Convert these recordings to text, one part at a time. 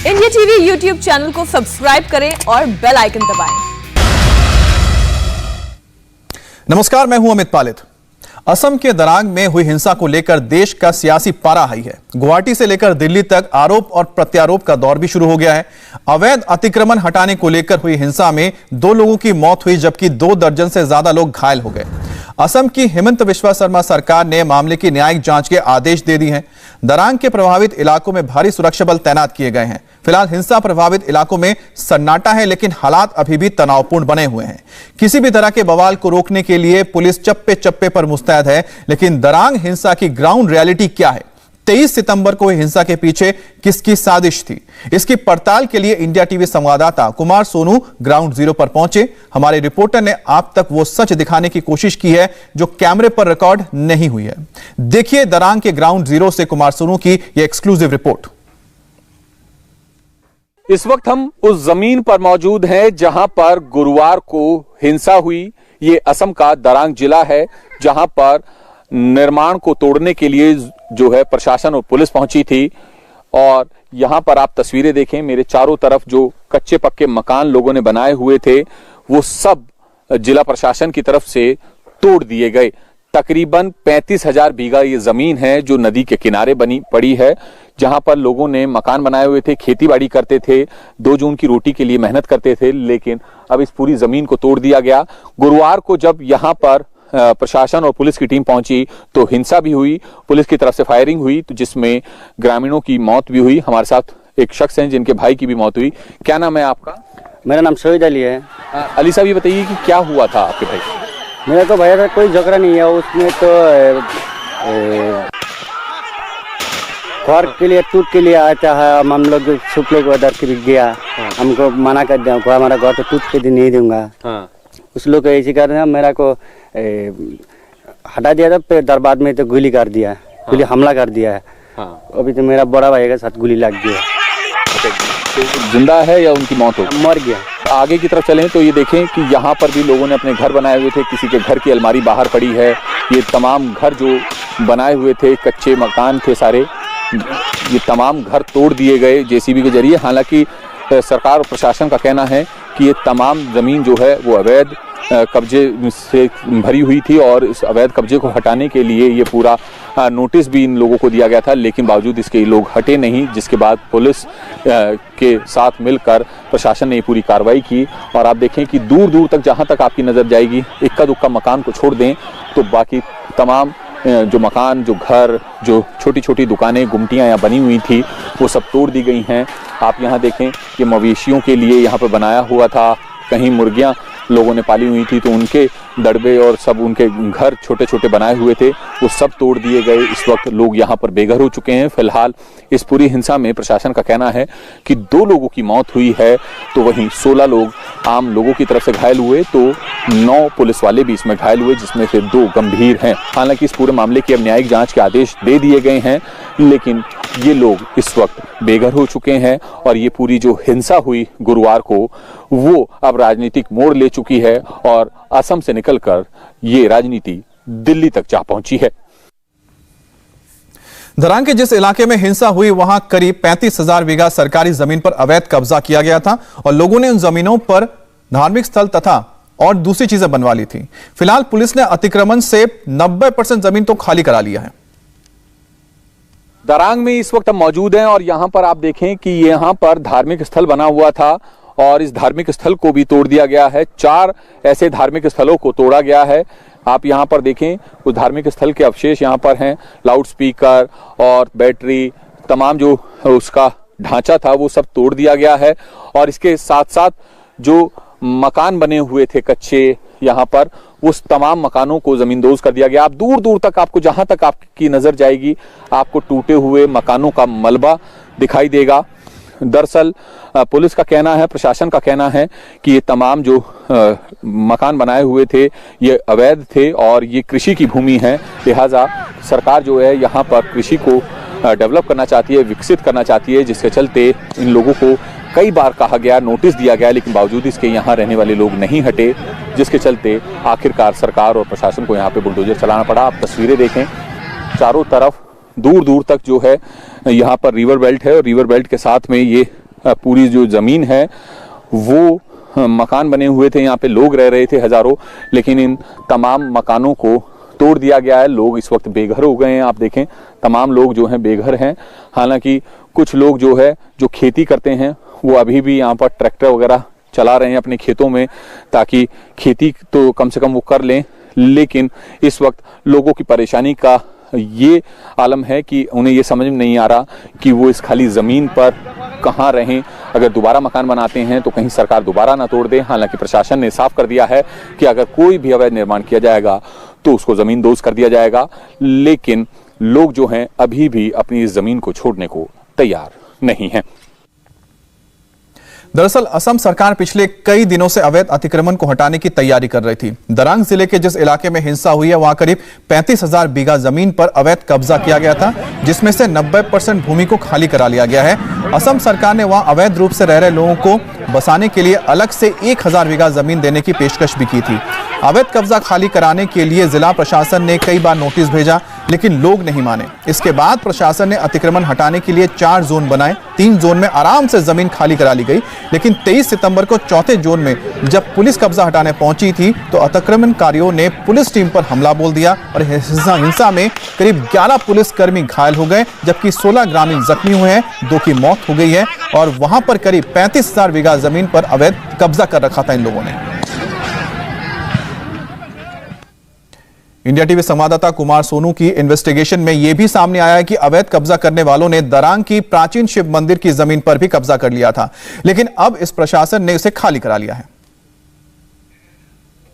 India TV YouTube channel को subscribe करें और बेल आइकन दबाएं। नमस्कार, मैं हूं अमित पालित। असम के दरांग में हुई हिंसा को लेकर देश का सियासी पारा हाई है। गुवाहाटी से लेकर दिल्ली तक आरोप और प्रत्यारोप का दौर भी शुरू हो गया है। अवैध अतिक्रमण हटाने को लेकर हुई हिंसा में 2 लोगों की मौत हुई, जबकि 2 दर्जन से ज्यादा लोग घायल हो गए। असम की हिमंत बिस्वा शर्मा सरकार ने मामले की न्यायिक जांच के आदेश दे दिए हैं। दरांग के प्रभावित इलाकों में भारी सुरक्षा बल तैनात किए गए हैं। फिलहाल हिंसा प्रभावित इलाकों में सन्नाटा है, लेकिन हालात अभी भी तनावपूर्ण बने हुए हैं। किसी भी तरह के बवाल को रोकने के लिए पुलिस चप्पे चप्पे पर मुस्तैद है, लेकिन दरांग हिंसा की ग्राउंड रियलिटी क्या है? 23 सितंबर को हिंसा के पीछे किसकी साजिश थी? इसकी पड़ताल के लिए इंडिया टीवी संवाददाता कुमार सोनू ग्राउंड जीरो पर पहुंचे। हमारे रिपोर्टर ने आप तक वो सच दिखाने की कोशिश की है जो कैमरे पर रिकॉर्ड नहीं हुई है। देखिए दरांग के ग्राउंड जीरो से कुमार सोनू की यह एक्सक्लूसिव रिपोर्ट। इस वक्त हम उस जमीन पर मौजूद हैं जहां पर गुरुवार को हिंसा हुई। ये असम का दरांग जिला है, जहां पर निर्माण को तोड़ने के लिए जो है प्रशासन और पुलिस पहुंची थी। और यहां पर आप तस्वीरें देखें, मेरे चारों तरफ जो कच्चे पक्के मकान लोगों ने बनाए हुए थे वो सब जिला प्रशासन की तरफ से तोड़ दिए गए। तकरीबन 35,000 बीघा ये जमीन है जो नदी के किनारे बनी पड़ी है, जहां पर लोगों ने मकान बनाए हुए थे, खेतीबाड़ी करते थे, 2 जून की रोटी के लिए मेहनत करते थे। लेकिन अब इस पूरी जमीन को तोड़ दिया गया। गुरुवार को जब यहां पर प्रशासन और पुलिस की टीम पहुंची तो हिंसा भी हुई, पुलिस की तरफ से फायरिंग हुई, तो जिसमें ग्रामीणों की मौत भी हुई। हमारे साथ एक शख्स हैं जिनके भाई की भी मौत हुई। क्या नाम है आपका? मेरा नाम शहीद अली है। अली साहब, ये बताइए कि क्या हुआ था आपके भाई? मेरा तो भैया कोई झगड़ा नहीं है, उसमें तो घर के लिए टूट के लिए आता है। हम लोग सुप लोग उधर फिर गया, हमको मना कर दिया, हमारा घर तो टूट के नहीं दूंगा। उस लोग ऐसे कर रहे हैं, मेरा को हटा दिया था, फिर दरबार में तो गोली कर दिया, गोली हमला कर दिया है। अभी तो मेरा बड़ा भाई के साथ गोली लग गया। तो जिंदा है या उनकी मौत हो? मर गया। आगे की तरफ चलें तो ये देखें कि यहाँ पर भी लोगों ने अपने घर बनाए हुए थे। किसी के घर की अलमारी बाहर पड़ी है। ये तमाम घर जो बनाए हुए थे, कच्चे मकान थे सारे, ये तमाम घर तोड़ दिए गए जेसीबी के जरिए। हालांकि सरकार और प्रशासन का कहना है कि ये तमाम जमीन जो है वो अवैध कब्जे से भरी हुई थी और इस अवैध कब्जे को हटाने के लिए ये पूरा नोटिस भी इन लोगों को दिया गया था, लेकिन बावजूद इसके ये लोग हटे नहीं, जिसके बाद पुलिस के साथ मिलकर प्रशासन ने ये पूरी कार्रवाई की। और आप देखें कि दूर दूर तक जहां तक आपकी नज़र जाएगी, इक्का दुक्का मकान को छोड़ दें तो बाकी तमाम जो मकान, जो घर, जो छोटी छोटी दुकानें, गुमटियां यहाँ बनी हुई थी, वो सब तोड़ दी गई हैं। आप यहाँ देखें कि मवेशियों के लिए यहाँ पर बनाया हुआ था, कहीं मुर्गियां लोगों ने पाली हुई थी तो उनके दड़बे और सब उनके घर छोटे छोटे बनाए हुए थे, वो सब तोड़ दिए गए। इस वक्त लोग यहाँ पर बेघर हो चुके हैं। फिलहाल इस पूरी हिंसा में प्रशासन का कहना है कि 2 लोगों की मौत हुई है, तो वहीं 16 लोग आम लोगों की तरफ से घायल हुए, तो 9 पुलिस वाले भी इसमें घायल हुए, जिसमें से 2 गंभीर हैं। हालांकि इस पूरे मामले की अब न्यायिक जांच के आदेश दे दिए गए हैं, लेकिन ये लोग इस वक्त बेघर हो चुके हैं और ये पूरी जो हिंसा हुई गुरुवार को वो अब राजनीतिक मोड़ ले चुकी है और असम से निकलकर ये राजनीति दिल्ली तक जा पहुंची है। दरांग के जिस इलाके में हिंसा हुई वहां करीब 35,000 बीघा सरकारी जमीन पर अवैध कब्जा किया गया था और लोगों ने उन जमीनों पर धार्मिक स्थल तथा और दूसरी चीजें बनवा ली थी। फिलहाल पुलिस ने अतिक्रमण से 90% जमीन तो खाली करा लिया है। दरांग में इस वक्त हम मौजूद हैं और यहाँ पर आप देखें कि यहाँ पर धार्मिक स्थल बना हुआ था और इस धार्मिक स्थल को भी तोड़ दिया गया है। 4 ऐसे धार्मिक स्थलों को तोड़ा गया है। आप यहाँ पर देखें, उस धार्मिक स्थल के अवशेष यहाँ पर हैं। लाउड स्पीकर और बैटरी, तमाम जो उसका ढांचा था वो सब तोड़ दिया गया है। और इसके साथ साथ जो मकान बने हुए थे कच्चे यहाँ पर, उस तमाम मकानों को जमींदोज कर दिया गया। आप दूर दूर तक, आपको जहां तक आपकी नजर जाएगी, आपको टूटे हुए मकानों का मलबा दिखाई देगा। दरअसल पुलिस का कहना है, प्रशासन का कहना है कि ये तमाम जो मकान बनाए हुए थे ये अवैध थे और ये कृषि की भूमि है, लिहाजा सरकार जो है यहाँ पर कृषि को डेवलप करना चाहती है, विकसित करना चाहती है, जिसके चलते इन लोगों को कई बार कहा गया, नोटिस दिया गया, लेकिन बावजूद इसके यहाँ रहने वाले लोग नहीं हटे, जिसके चलते आखिरकार सरकार और प्रशासन को यहाँ पे बुलडोजर चलाना पड़ा। आप तस्वीरें देखें, चारों तरफ दूर दूर तक जो है यहाँ पर रिवर बेल्ट है और रिवर बेल्ट के साथ में ये पूरी जो जमीन है वो मकान बने हुए थे, यहाँ पे लोग रह रहे थे हजारों, लेकिन इन तमाम मकानों को तोड़ दिया गया है। लोग इस वक्त बेघर हो गए हैं। आप देखें तमाम लोग जो हैं बेघर हैं। हालांकि कुछ लोग जो है जो खेती करते हैं वो अभी भी यहाँ पर ट्रैक्टर वगैरह चला रहे हैं अपने खेतों में, ताकि खेती तो कम से कम वो कर लें। लेकिन इस वक्त लोगों की परेशानी का ये आलम है कि उन्हें ये समझ में नहीं आ रहा कि वो इस खाली ज़मीन पर कहाँ रहें। अगर दोबारा मकान बनाते हैं तो कहीं सरकार दोबारा ना तोड़ दे। हालांकि प्रशासन ने साफ कर दिया है कि अगर कोई भी अवैध निर्माण किया जाएगा तो उसको ज़मीन दोज कर दिया जाएगा, लेकिन लोग जो हैं अभी भी अपनी इस ज़मीन को छोड़ने को तैयार नहीं हैं। दरअसल असम सरकार पिछले कई दिनों से अवैध अतिक्रमण को हटाने की तैयारी कर रही थी। दरांग जिले के जिस इलाके में हिंसा हुई है वहां करीब 35,000 बीघा जमीन पर अवैध कब्जा किया गया था, जिसमें से 90% भूमि को खाली करा लिया गया है। असम सरकार ने वहां अवैध रूप से रह रहे लोगों को बसाने के लिए अलग से 1,000 बीघा जमीन देने की पेशकश भी की थी। अवैध कब्जा खाली कराने के लिए जिला प्रशासन ने कई बार नोटिस भेजा, लेकिन लोग नहीं माने। इसके बाद प्रशासन ने अतिक्रमण हटाने के लिए 4 जोन बनाए। 3 जोन में आराम से जमीन खाली करा ली गई, लेकिन 23 सितंबर को चौथे जोन में जब पुलिस कब्जा हटाने पहुंची थी तो अतिक्रमणकारियों ने पुलिस टीम पर हमला बोल दिया और हिंसा में करीब 11 पुलिसकर्मी घायल हो गए, जबकि 16 ग्रामीण जख्मी हुए हैं। 2 की मौत हो गई है और वहां पर करीब 35,000 बीघा जमीन पर अवैध कब्जा कर रखा था इन लोगों ने। इंडिया टीवी संवाददाता कुमार सोनू की इन्वेस्टिगेशन में यह भी सामने आया है कि अवैध कब्जा करने वालों ने दरांग की प्राचीन शिव मंदिर की जमीन पर भी कब्जा कर लिया था, लेकिन अब इस प्रशासन ने उसे खाली करा लिया है।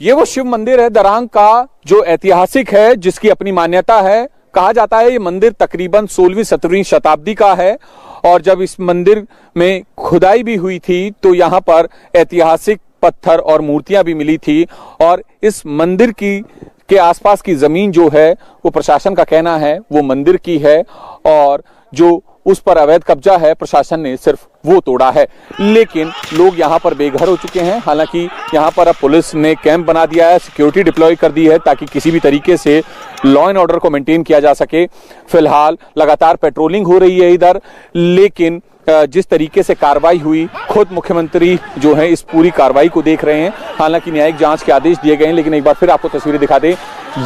ये वो शिव मंदिर है दरांग का, जो ऐतिहासिक है, जिसकी अपनी मान्यता है। कहा जाता है ये मंदिर तकरीबन 16वीं-17वीं शताब्दी का है और जब इस मंदिर में खुदाई भी हुई थी तो यहाँ पर ऐतिहासिक पत्थर और मूर्तियां भी मिली थी और इस मंदिर के आसपास की जमीन जो है वो प्रशासन का कहना है वो मंदिर की है और जो उस पर अवैध कब्जा है प्रशासन ने सिर्फ वो तोड़ा है। लेकिन लोग यहाँ पर बेघर हो चुके हैं। हालांकि यहाँ पर अब पुलिस ने कैंप बना दिया है, सिक्योरिटी डिप्लॉय कर दी है ताकि किसी भी तरीके से लॉ एंड ऑर्डर को मेंटेन किया जा सके। फिलहाल लगातार पेट्रोलिंग हो रही है इधर, लेकिन जिस तरीके से कार्रवाई हुई, खुद मुख्यमंत्री जो है इस पूरी कार्रवाई को देख रहे हैं। हालांकि न्यायिक जांच के आदेश दिए गए हैं, लेकिन एक बार फिर आपको तस्वीरें दिखा दें,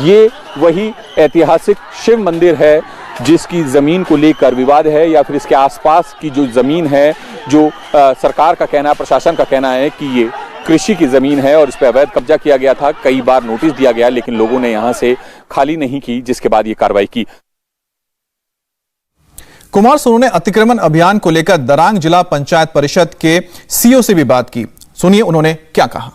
ये वही ऐतिहासिक शिव मंदिर है जिसकी जमीन को लेकर विवाद है, या फिर इसके आसपास की जो जमीन है, जो सरकार का कहना है, प्रशासन का कहना है कि ये कृषि की जमीन है और इस पर अवैध कब्जा किया गया था। कई बार नोटिस दिया गया, लेकिन लोगों ने यहां से खाली नहीं की, जिसके बाद ये कार्रवाई की। कुमार सोनू ने अतिक्रमण अभियान को लेकर दरांग जिला पंचायत परिषद के सीईओ से भी बात की। सुनिए उन्होंने क्या कहा।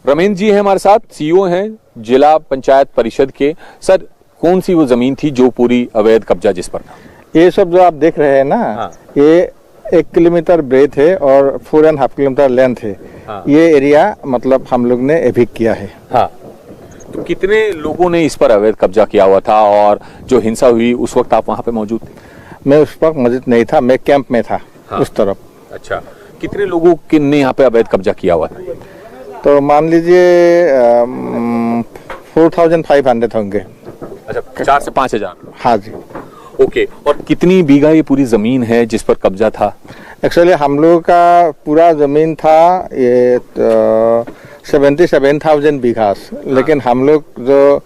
रमेश जी हैं हमारे साथ, सीईओ हैं जिला पंचायत परिषद के। सर, कौन सी वो जमीन थी जो पूरी अवैध कब्जा जिस पर था? ये सब जो आप देख रहे हैं ना, हाँ। ये 1 किलोमीटर ब्रेथ है और 4.5 किलोमीटर लेंथ है। हाँ। ये एरिया मतलब हम लोग ने एविक किया है। हाँ। तो कितने लोगों ने इस पर अवैध कब्जा किया हुआ था और जो हिंसा हुई उस वक्त आप वहां पे मौजूद थे? मैं उस वक्त मौजूद नहीं था, मैं कैंप में था। हाँ। उस तरफ। अच्छा, कितने लोगों ने यहाँ पे अवैध कब्जा किया हुआ था? तो मान लीजिए 4,500 होंगे। अच्छा, 4 से 5,000। हाँ जी। ओके, और कितनी बीघा ये पूरी जमीन है जिस पर कब्जा था? एक्चुअली हम लोगों का पूरा जमीन था ये 77,000 बीघास, लेकिन हम लोग जो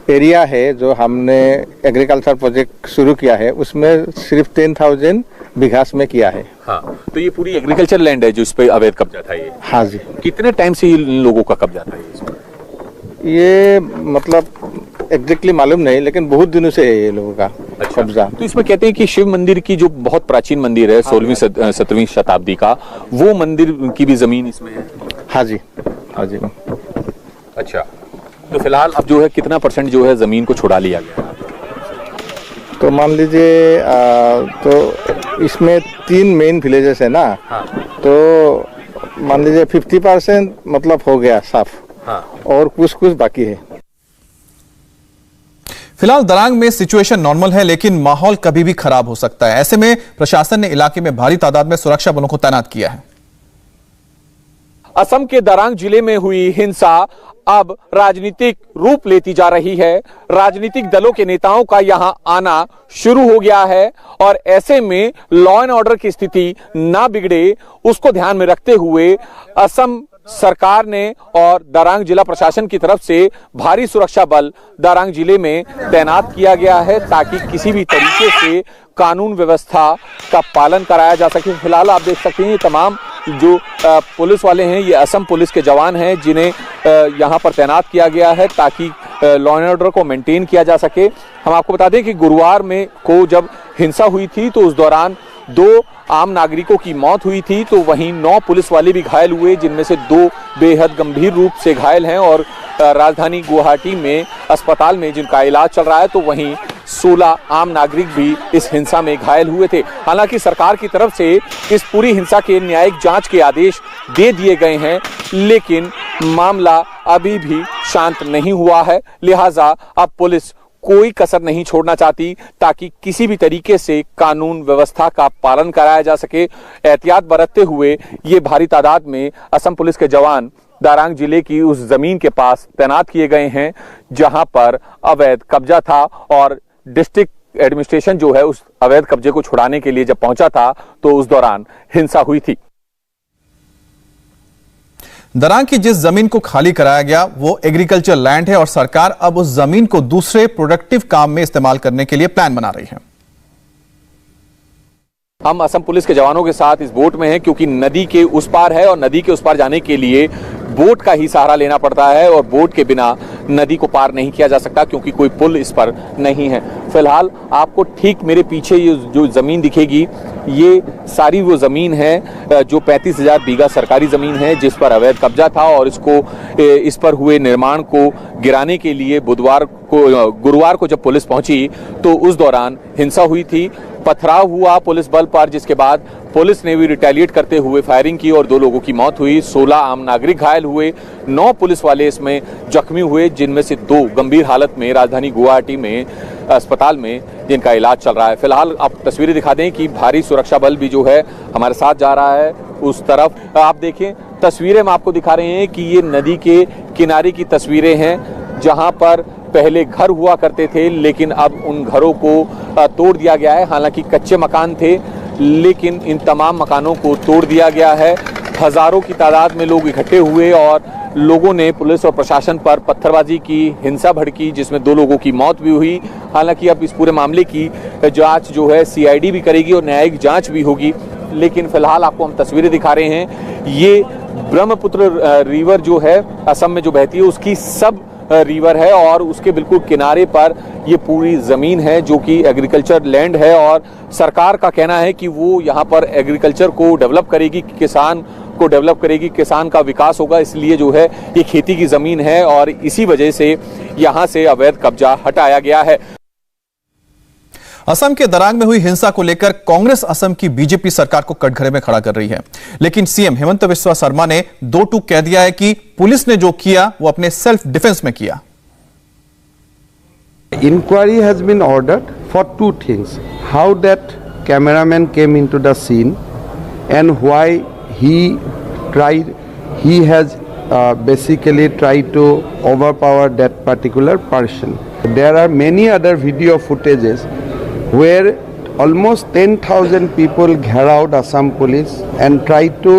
एरिया है जो हमने एग्रीकल्चर प्रोजेक्ट शुरू किया है उसमें सिर्फ 10,000 बीघास में किया है। हाँ, तो ये पूरी एग्रीकल्चर लैंड है जो इस पे अवैध कब्जा था ये? हाँ जी। कितने टाइम से इन लोगों का कब्जा था ये मतलब एग्जैक्टली मालूम नहीं, लेकिन बहुत दिनों से है ये लोगों का कब्जा। तो इसमें कहते हैं कि शिव मंदिर की जो बहुत प्राचीन मंदिर है 16वीं-17वीं शताब्दी का, वो मंदिर की भी जमीन इसमें है? हाँ जी, हाँ जी। अच्छा, तो फिलहाल अब जो है कितना % जो है जमीन को छुड़ा लिया गया? तो मान लीजिए तो इसमें 3 मेन विलेजेस है ना। हाँ। तो मान लीजिए 50% मतलब हो गया साफ। हाँ। और कुछ बाकी है। फिलहाल दरांग में सिचुएशन नॉर्मल है, लेकिन माहौल कभी भी खराब हो सकता है। ऐसे में प्रशासन ने इलाके में भारी तादाद में सुरक्षा बलों को तैनात किया है। असम के दरांग जिले में हुई हिंसा अब राजनीतिक रूप लेती जा रही है। राजनीतिक दलों के नेताओं का यहां आना शुरू हो गया है और ऐसे में लॉ एंड ऑर्डर की स्थिति ना बिगड़े, उसको ध्यान में रखते हुए असम सरकार ने और दारांग जिला प्रशासन की तरफ से भारी सुरक्षा बल दारांग जिले में तैनात किया गया है ताकि किसी भी तरीके से कानून व्यवस्था का पालन कराया जा सके। फिलहाल आप देख सकते हैं ये तमाम जो पुलिस वाले हैं ये असम पुलिस के जवान हैं जिन्हें यहां पर तैनात किया गया है ताकि लॉ एंड ऑर्डर को मेंटेन किया जा सके। हम आपको बता दें कि गुरुवार में को जब हिंसा हुई थी तो उस दौरान 2 आम नागरिकों की मौत हुई थी, तो वहीं 9 पुलिस वाले भी घायल हुए, जिनमें से 2 बेहद गंभीर रूप से घायल हैं और राजधानी गुवाहाटी में अस्पताल में जिनका इलाज चल रहा है, तो वहीं 16 आम नागरिक भी इस हिंसा में घायल हुए थे। हालांकि सरकार की तरफ से इस पूरी हिंसा के न्यायिक जांच के आदेश दे दिए गए हैं, लेकिन मामला अभी भी शांत नहीं हुआ है। लिहाजा अब पुलिस कोई कसर नहीं छोड़ना चाहती ताकि किसी भी तरीके से कानून व्यवस्था का पालन कराया जा सके। एहतियात बरतते हुए ये भारी तादाद में असम पुलिस के जवान दारांग जिले की उस जमीन के पास तैनात किए गए हैं जहां पर अवैध कब्जा था और डिस्ट्रिक्ट एडमिनिस्ट्रेशन जो है उस अवैध कब्जे को छुड़ाने के लिए जब पहुंचा था तो उस दौरान हिंसा हुई थी। दारांग की जिस जमीन को खाली कराया गया वो एग्रीकल्चर लैंड है और सरकार अब उस जमीन को दूसरे प्रोडक्टिव काम में इस्तेमाल करने के लिए प्लान बना रही है। हम असम पुलिस के जवानों के साथ इस बोट में हैं क्योंकि नदी के उस पार है और नदी के उस पार जाने के लिए बोट का ही सहारा लेना पड़ता है और बोट के बिना नदी को पार नहीं किया जा सकता क्योंकि कोई पुल इस पर नहीं है। फिलहाल आपको ठीक मेरे पीछे ये जो जमीन दिखेगी ये सारी वो जमीन है जो 35,000 बीघा सरकारी जमीन है जिस पर अवैध कब्जा था और इस पर हुए निर्माण को गिराने के लिए गुरुवार को जब पुलिस पहुंची तो उस दौरान हिंसा हुई थी, पथराव हुआ पुलिस बल पर, जिसके बाद पुलिस ने भी रिटेलिएट करते हुए फायरिंग की और 2 लोगों की मौत हुई, 16 आम नागरिक घायल हुए, 9 पुलिस वाले इसमें जख्मी हुए, जिनमें से 2 गंभीर हालत में राजधानी गुवाहाटी में अस्पताल में जिनका इलाज चल रहा है। फिलहाल आप तस्वीरें दिखा दें कि भारी सुरक्षा बल भी जो है हमारे साथ जा रहा है उस तरफ। आप देखें तस्वीरें हम आपको दिखा रहे हैं कि ये नदी के किनारे की तस्वीरें हैं जहां पर पहले घर हुआ करते थे लेकिन अब उन घरों को तोड़ दिया गया है। हालांकि कच्चे मकान थे लेकिन इन तमाम मकानों को तोड़ दिया गया है। हजारों की तादाद में लोग इकट्ठे हुए और लोगों ने पुलिस और प्रशासन पर पत्थरबाजी की, हिंसा भड़की, जिसमें 2 लोगों की मौत भी हुई। हालांकि अब इस पूरे मामले की जांच जो है CID भी करेगी और न्यायिक जांच भी होगी, लेकिन फिलहाल आपको हम तस्वीरें दिखा रहे हैं। ये ब्रह्मपुत्र रिवर जो है असम में जो बहती है उसकी सब रिवर है और उसके बिल्कुल किनारे पर ये पूरी जमीन है जो कि एग्रीकल्चर लैंड है और सरकार का कहना है कि वो यहाँ पर एग्रीकल्चर को डेवलप करेगी, किसान को डेवलप करेगी, किसान का विकास होगा, इसलिए जो है ये खेती की जमीन है और इसी वजह से यहाँ से अवैध कब्जा हटाया गया है। असम के दरांग में हुई हिंसा को लेकर कांग्रेस असम की बीजेपी सरकार को कटघरे में खड़ा कर रही है, लेकिन सीएम हेमंत बिस्वा शर्मा ने 2 टूक कह दिया है कि पुलिस ने जो किया वो अपने सेल्फ डिफेंस में किया। Inquiry has been ordered for 2 things: how that cameraman came into the scene and why he has basically tried to overpower that particular person. There are many other video footages where almost 10,000 people ghera out Assam police and tried to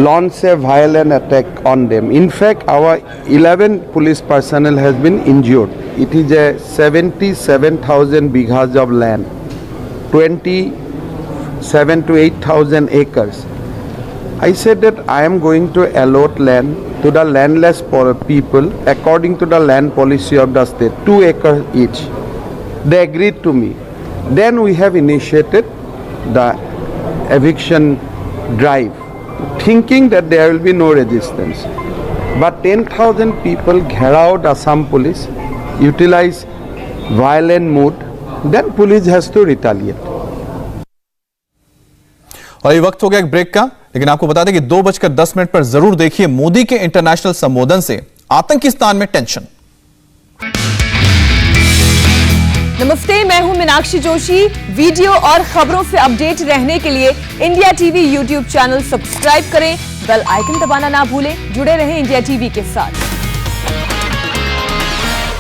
launch a violent attack on them. In fact, our 11 police personnel has been injured. It is a 77,000 bighas of land, 27 to 8,000 acres. I said that I am going to allot land to the landless people according to the land policy of the state, 2 acres each. They agreed to me. Then we have initiated the eviction drive, thinking that there will be no resistance. But 10,000 people ghera out Assam police, utilize violent mood, then police has to retaliate. और ये वक्त हो गया एक break का, लेकिन आपको बता दें कि 2:10 पर जरूर देखिए मोदी के इंटरनेशनल संबोधन से आतंकिस्तान में टेंशन। नमस्ते, मैं हूं मीनाक्षी जोशी। वीडियो और खबरों से अपडेट रहने के लिए India TV YouTube channel subscribe करें, बेल आइकन दबाना ना भूलें। जुड़े रहें इंडिया टीवी के साथ।